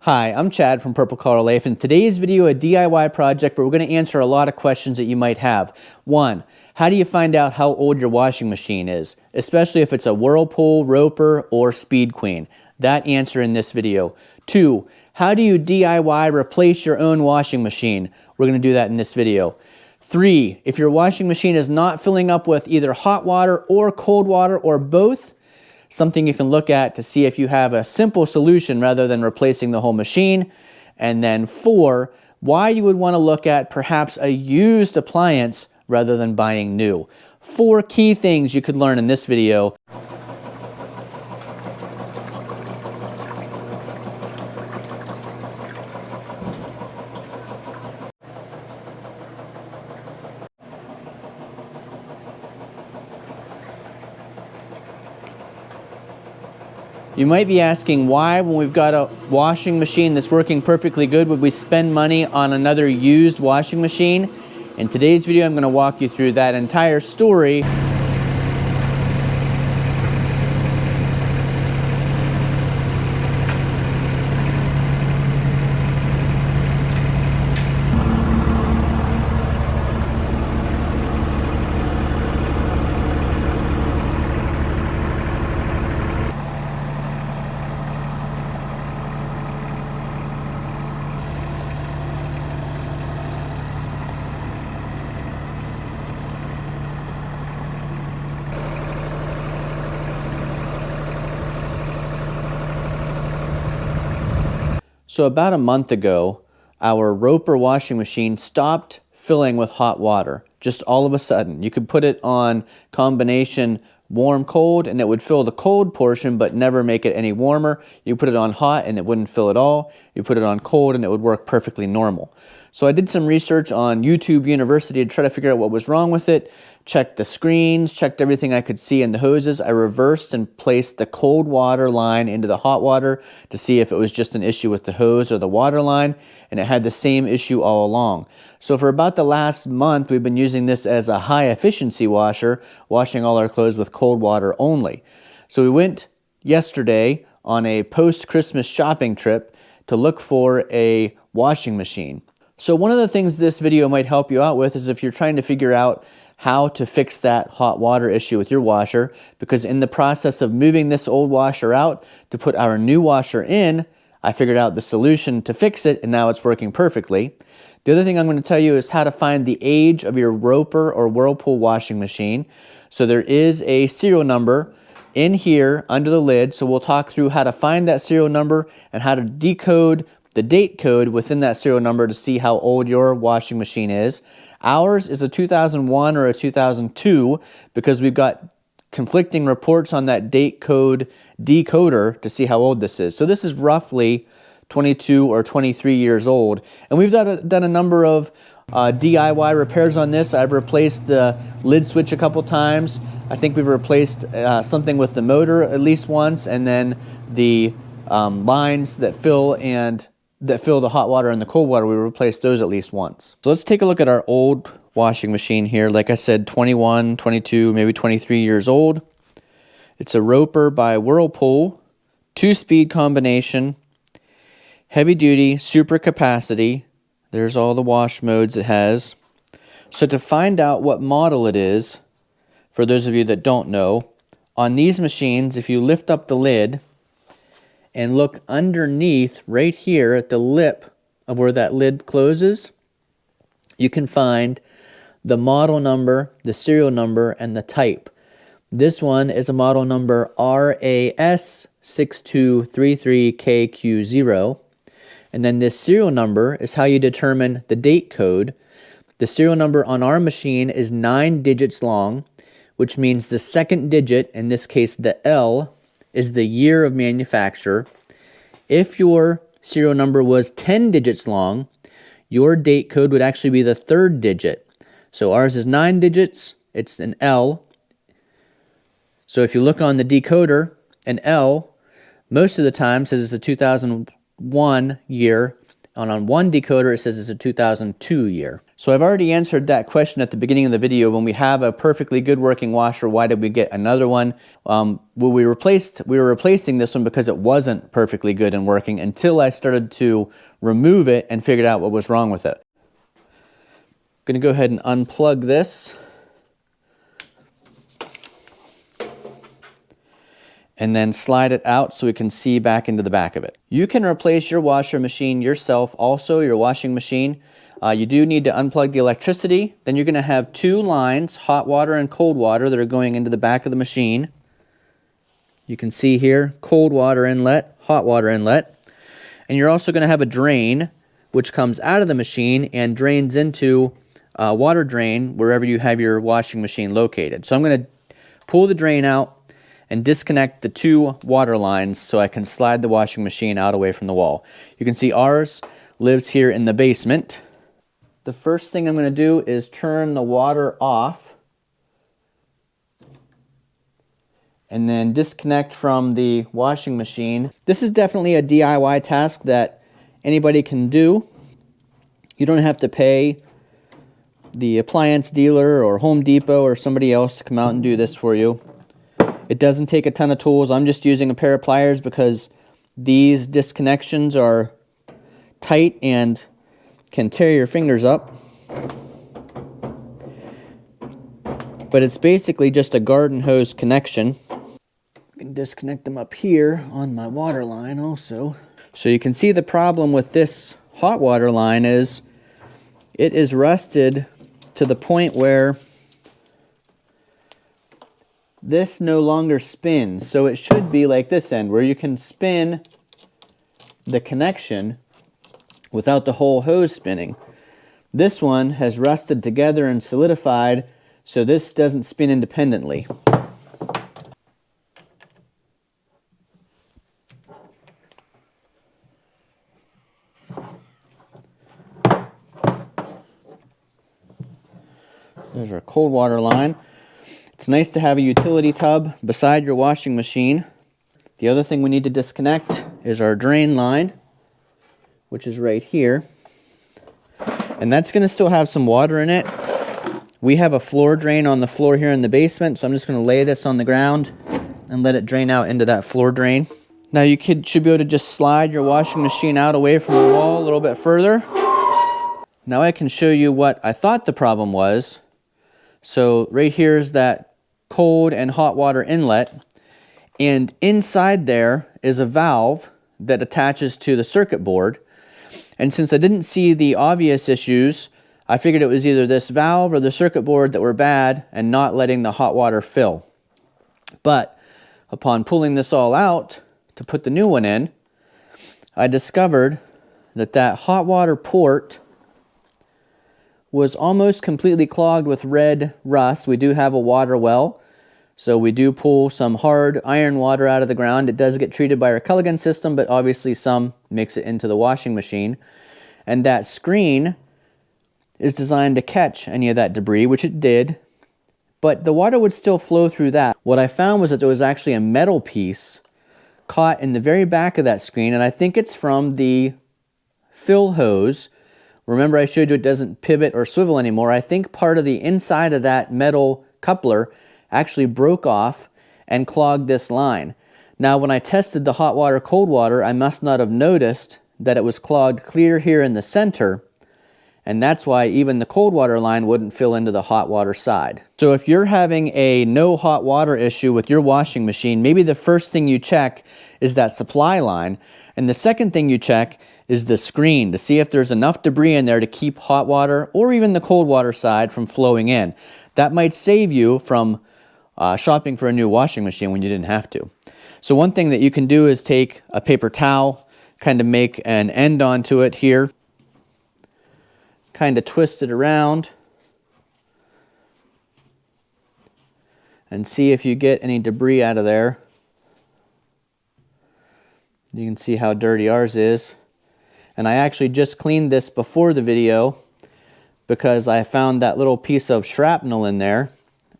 Hi, I'm Chad from Purple Collar Life, and today's video a DIY project, but we're going to answer a lot of questions that you might have. 1. How do you find out how old your washing machine is, especially if it's a Whirlpool, Roper, or Speed Queen? That answer in this video. 2. How do you DIY replace your own washing machine? We're going to do that in this video. 3. If your washing machine is not filling up with either hot water or cold water or both, something you can look at to see if you have a simple solution rather than replacing the whole machine. And then 4, why you would want to look at perhaps a used appliance rather than buying new. 4 key things you could learn in this video. You might be asking why, when we've got a washing machine that's working perfectly good, would we spend money on another used washing machine? In today's video, I'm going to walk you through that entire story. So about a month ago, our Roper washing machine stopped filling with hot water, just all of a sudden. You could put it on combination warm-cold and it would fill the cold portion but never make it any warmer. You put it on hot and it wouldn't fill at all. You put it on cold and it would work perfectly normal. So I did some research on YouTube University to try to figure out what was wrong with it, checked the screens, checked everything I could see in the hoses. I reversed and placed the cold water line into the hot water to see if it was just an issue with the hose or the water line, and it had the same issue all along. So for about the last month, we've been using this as a high efficiency washer, washing all our clothes with cold water only. So we went yesterday on a post-Christmas shopping trip to look for a washing machine. So one of the things this video might help you out with is if you're trying to figure out how to fix that hot water issue with your washer, because in the process of moving this old washer out to put our new washer in, I figured out the solution to fix it and now it's working perfectly. The other thing I'm going to tell you is how to find the age of your Roper or Whirlpool washing machine. So there is a serial number in here under the lid, so we'll talk through how to find that serial number and how to decode the date code within that serial number to see how old your washing machine is. Ours is a 2001 or a 2002 because we've got conflicting reports on that date code decoder to see how old this is. So this is roughly 22 or 23 years old. And we've done a number of DIY repairs on this. I've replaced the lid switch a couple times. I think we've replaced something with the motor at least once, and then the lines that fill the hot water and the cold water, we replaced those at least once. So let's take a look at our old washing machine here. Like I said, 21, 22, maybe 23 years old. It's a Roper by Whirlpool, 2-speed combination, heavy duty, super capacity. There's all the wash modes it has. So to find out what model it is, for those of you that don't know, on these machines, if you lift up the lid and look underneath right here at the lip of where that lid closes, you can find the model number, the serial number, and the type. This one is a model number RAS6233KQ0. And then this serial number is how you determine the date code. The serial number on our machine is 9 digits long, which means the second digit, in this case the L, is the year of manufacture. If your serial number was 10 digits long, your date code would actually be the third digit. So ours is 9 digits, it's an L. So if you look on the decoder, an L, most of the time says it's a 2001 year, And on one decoder, it says it's a 2002 year. So I've already answered that question at the beginning of the video. When we have a perfectly good working washer, why did we get another one? We were replacing this one because it wasn't perfectly good and working until I started to remove it and figured out what was wrong with it. I'm going to go ahead and unplug this. And then slide it out so we can see back into the back of it. You can replace your washer machine yourself, also your washing machine. You do need to unplug the electricity. Then you're going to have two lines, hot water and cold water, that are going into the back of the machine. You can see here, cold water inlet, hot water inlet. And you're also going to have a drain, which comes out of the machine and drains into a water drain wherever you have your washing machine located. So I'm going to pull the drain out and disconnect the two water lines so I can slide the washing machine out away from the wall. You can see ours lives here in the basement. The first thing I'm going to do is turn the water off and then disconnect from the washing machine. This is definitely a DIY task that anybody can do. You don't have to pay the appliance dealer or Home Depot or somebody else to come out and do this for you. It doesn't take a ton of tools. I'm just using a pair of pliers because these disconnections are tight and can tear your fingers up. But it's basically just a garden hose connection. I can disconnect them up here on my water line also. So you can see the problem with this hot water line is it is rusted to the point where this no longer spins. So it should be like this end where you can spin the connection without the whole hose spinning. This one has rusted together and solidified, so this doesn't spin independently. There's our cold water line. It's nice to have a utility tub beside your washing machine. The other thing we need to disconnect is our drain line, which is right here. And that's going to still have some water in it. We have a floor drain on the floor here in the basement, so I'm just going to lay this on the ground and let it drain out into that floor drain. Now you should be able to just slide your washing machine out away from the wall a little bit further. Now I can show you what I thought the problem was. So right here is that cold and hot water inlet, and inside there is a valve that attaches to the circuit board. And since I didn't see the obvious issues, I figured it was either this valve or the circuit board that were bad and not letting the hot water fill. But upon pulling this all out to put the new one in, I discovered that that hot water port was almost completely clogged with red rust. We do have a water well, so we do pull some hard iron water out of the ground. It does get treated by our Culligan system, but obviously some makes it into the washing machine. And that screen is designed to catch any of that debris, which it did, but the water would still flow through that. What I found was that there was actually a metal piece caught in the very back of that screen, and I think it's from the fill hose. Remember I showed you it doesn't pivot or swivel anymore. I think part of the inside of that metal coupler actually broke off and clogged this line. Now when I tested the hot water, cold water, I must not have noticed that it was clogged clear here in the center, and that's why even the cold water line wouldn't fill into the hot water side. So if you're having a no hot water issue with your washing machine, maybe the first thing you check is that supply line, and the second thing you check is the screen to see if there's enough debris in there to keep hot water or even the cold water side from flowing in. That might save you from shopping for a new washing machine when you didn't have to. So one thing that you can do is take a paper towel, kind of make an end onto it here, kind of twist it around, and see if you get any debris out of there. You can see how dirty ours is. And I actually just cleaned this before the video because I found that little piece of shrapnel in there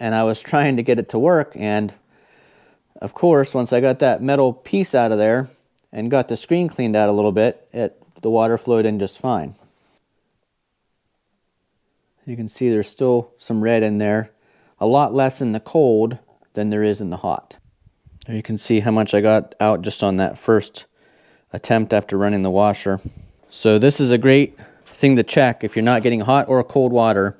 and I was trying to get it to work, and of course once I got that metal piece out of there and got the screen cleaned out a little bit, it the water flowed in just fine. You can see there's still some red in there, a lot less in the cold than there is in the hot. You can see how much I got out just on that first attempt after running the washer. So this is a great thing to check if you're not getting hot or cold water,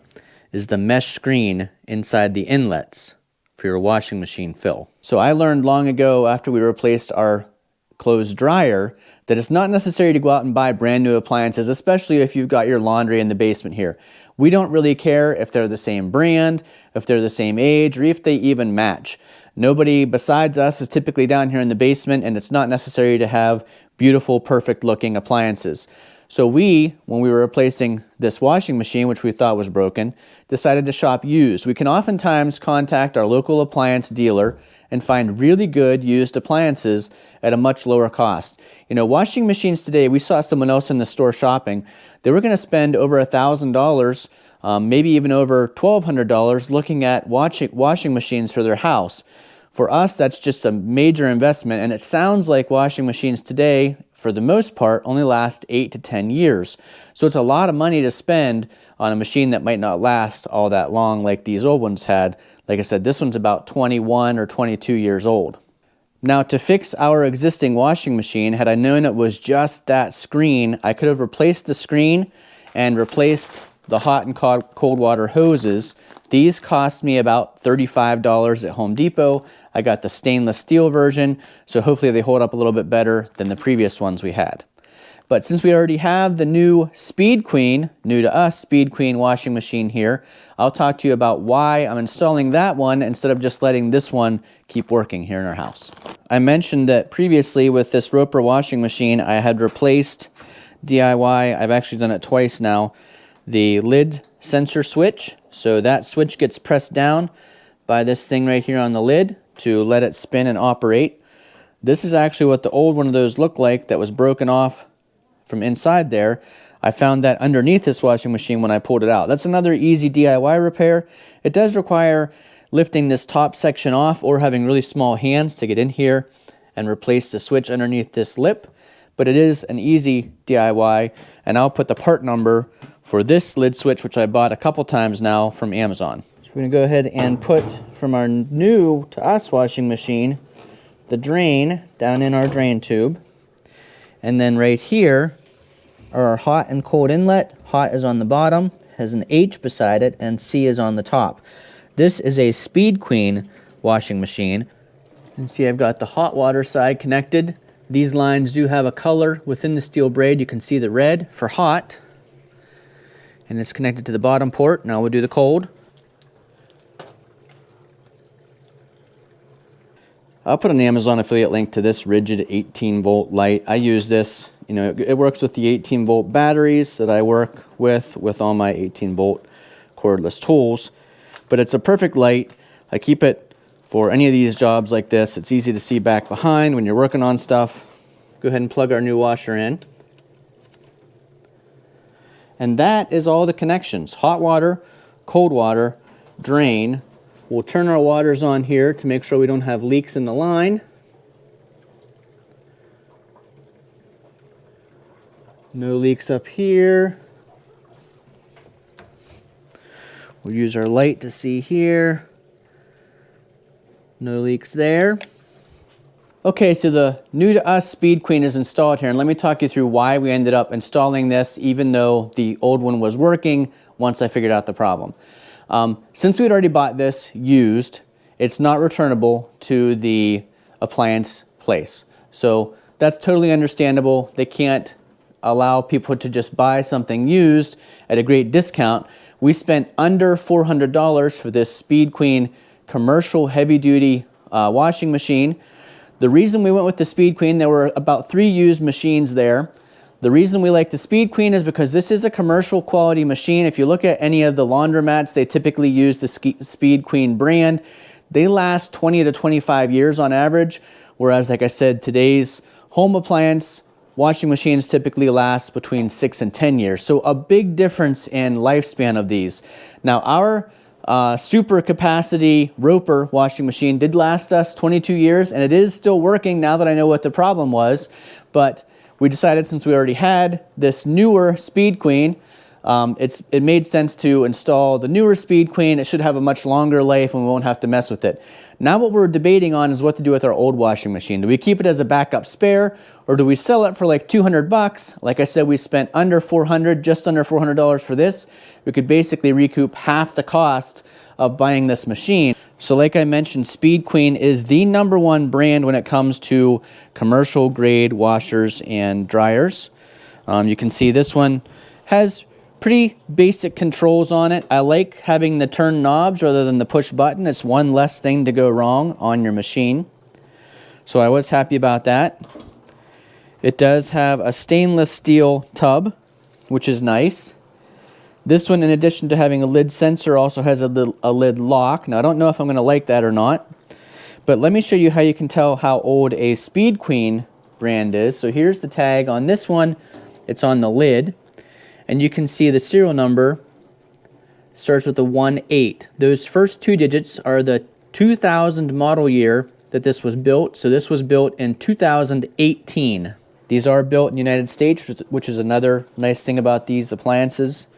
is the mesh screen inside the inlets for your washing machine fill. So I learned long ago after we replaced our clothes dryer that it's not necessary to go out and buy brand new appliances, especially if you've got your laundry in the basement here. We don't really care if they're the same brand, if they're the same age, or if they even match. Nobody besides us is typically down here in the basement, and it's not necessary to have beautiful, perfect looking appliances. So we, when we were replacing this washing machine, which we thought was broken, decided to shop used. We can oftentimes contact our local appliance dealer and find really good used appliances at a much lower cost. You know, washing machines today, we saw someone else in the store shopping, they were going to spend over $1,000, maybe even over $1,200 looking at washing machines for their house. For us, that's just a major investment, and it sounds like washing machines today, for the most part, only last 8 to 10 years. So it's a lot of money to spend on a machine that might not last all that long like these old ones had. Like I said, this one's about 21 or 22 years old. Now, to fix our existing washing machine, had I known it was just that screen, I could have replaced the screen and replaced the hot and cold water hoses. These cost me about $35 at Home Depot. I got the stainless steel version, so hopefully they hold up a little bit better than the previous ones we had. But since we already have the new Speed Queen, new to us, Speed Queen washing machine here, I'll talk to you about why I'm installing that one instead of just letting this one keep working here in our house. I mentioned that previously with this Roper washing machine, I had replaced DIY, I've actually done it twice now, the lid sensor switch. So that switch gets pressed down by this thing right here on the lid to let it spin and operate. This is actually what the old one of those looked like that was broken off from inside there. I found that underneath this washing machine when I pulled it out. That's another easy DIY repair. It does require lifting this top section off or having really small hands to get in here and replace the switch underneath this lip, but it is an easy DIY, and I'll put the part number for this lid switch, which I bought a couple times now from Amazon. So we're gonna go ahead and put from our new to us washing machine the drain down in our drain tube, and then right here are our hot and cold inlet. Hot is on the bottom, has an H beside it, and C is on the top. This is a Speed Queen washing machine. You can see I've got the hot water side connected. These lines do have a color within the steel braid. You can see the red for hot, and it's connected to the bottom port. Now we'll do the cold. I'll put an Amazon affiliate link to this Rigid 18 volt light. I use this, you know, it works with the 18 volt batteries that I work with all my 18 volt cordless tools. But it's a perfect light. I keep it for any of these jobs like this. It's easy to see back behind when you're working on stuff. Go ahead and plug our new washer in. And that is all the connections. Hot water, cold water, drain. We'll turn our waters on here to make sure we don't have leaks in the line. No leaks up here. We'll use our light to see here. No leaks there. Okay, so the new to us Speed Queen is installed here, and let me talk you through why we ended up installing this even though the old one was working once I figured out the problem. Since we had already bought this used, it's not returnable to the appliance place. So that's totally understandable. They can't allow people to just buy something used at a great discount. We spent under $400 for this Speed Queen commercial heavy-duty washing machine. The reason we went with the Speed Queen, there were about 3 used machines there. The reason we like the Speed Queen is because this is a commercial quality machine. If you look at any of the laundromats, they typically use the Speed Queen brand. They last 20 to 25 years on average, whereas like I said, today's home appliance washing machines typically last between 6 and 10 years. So a big difference in lifespan of these. Now our super capacity Roper washing machine did last us 22 years, and it is still working now that I know what the problem was. But we decided, since we already had this newer Speed Queen, it made sense to install the newer Speed Queen. It should have a much longer life and we won't have to mess with it. Now what we're debating on is what to do with our old washing machine. Do we keep it as a backup spare, or do we sell it for like 200 bucks? Like I said, we spent under 400, just under $400 for this. We could basically recoup half the cost of buying this machine. So like I mentioned, Speed Queen is the #1 brand when it comes to commercial grade washers and dryers. You can see this one has pretty basic controls on it. I like having the turn knobs rather than the push button. It's one less thing to go wrong on your machine. So I was happy about that. It does have a stainless steel tub, which is nice. This one, in addition to having a lid sensor, also has a lid lock. Now I don't know if I'm going to like that or not, but let me show you how you can tell how old a Speed Queen brand is. So here's the tag on this one. It's on the lid. And you can see the serial number starts with a 18. Those first 2 digits are the 2000 model year that this was built. So this was built in 2018. These are built in the United States, which is another nice thing about these appliances.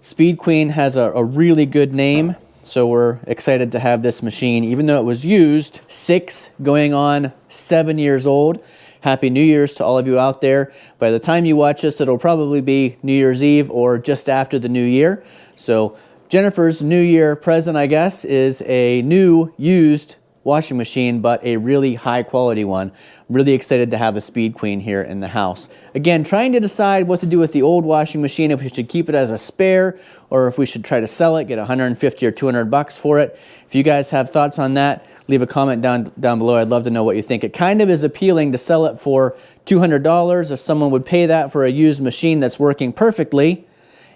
Speed Queen has a really good name, so we're excited to have this machine, even though it was used 6 going on 7 years old. Happy New Year's to all of you out there. By the time you watch this, it'll probably be New Year's Eve or just after the New Year. So Jennifer's New Year present, I guess, is a new used washing machine, but a really high quality one. Really excited to have a Speed Queen here in the house. Again, trying to decide what to do with the old washing machine, if we should keep it as a spare or if we should try to sell it, get 150 or 200 bucks for it. If you guys have thoughts on that, leave a comment down below. I'd love to know what you think. It kind of is appealing to sell it for $200 if someone would pay that for a used machine that's working perfectly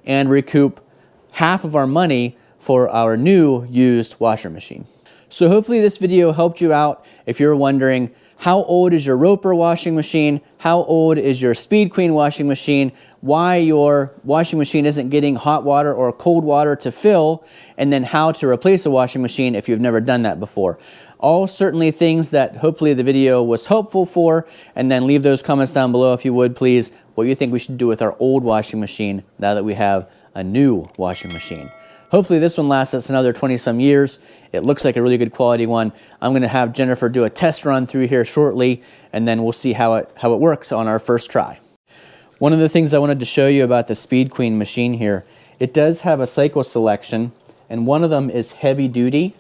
and recoup half of our money for our new used washer machine. So hopefully this video helped you out if you're wondering, how old is your Roper washing machine? How old is your Speed Queen washing machine? Why your washing machine isn't getting hot water or cold water to fill, and then how to replace a washing machine if you've never done that before. All certainly things that hopefully the video was helpful for, and then leave those comments down below if you would, please, what you think we should do with our old washing machine now that we have a new washing machine. Hopefully this one lasts us another 20-some years. It looks like a really good quality one. I'm going to have Jennifer do a test run through here shortly, and then we'll see how it works on our first try. One of the things I wanted to show you about the Speed Queen machine here, it does have a cycle selection, and one of them is heavy duty.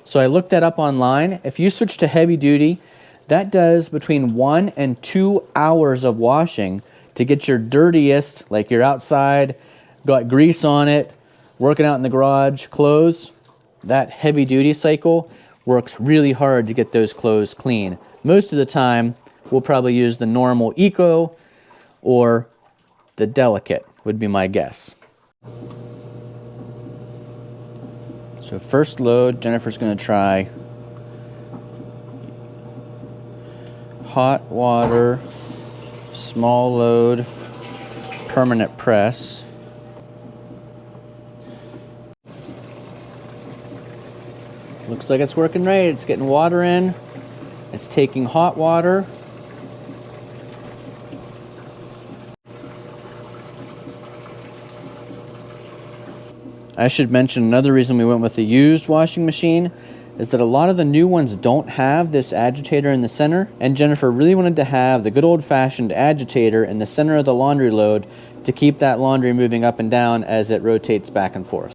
So I looked that up online. If you switch to heavy duty, that does between 1 and 2 hours of washing to get your dirtiest, like you're outside, got grease on it, working out in the garage, clothes. That heavy duty cycle works really hard to get those clothes clean. Most of the time, we'll probably use the normal Eco or the Delicate, would be my guess. So first load, Jennifer's going to try hot water, small load, permanent press. Looks like it's working right. It's getting water in. It's taking hot water. I should mention another reason we went with the used washing machine is that a lot of the new ones don't have this agitator in the center, and Jennifer really wanted to have the good old-fashioned agitator in the center of the laundry load to keep that laundry moving up and down as it rotates back and forth.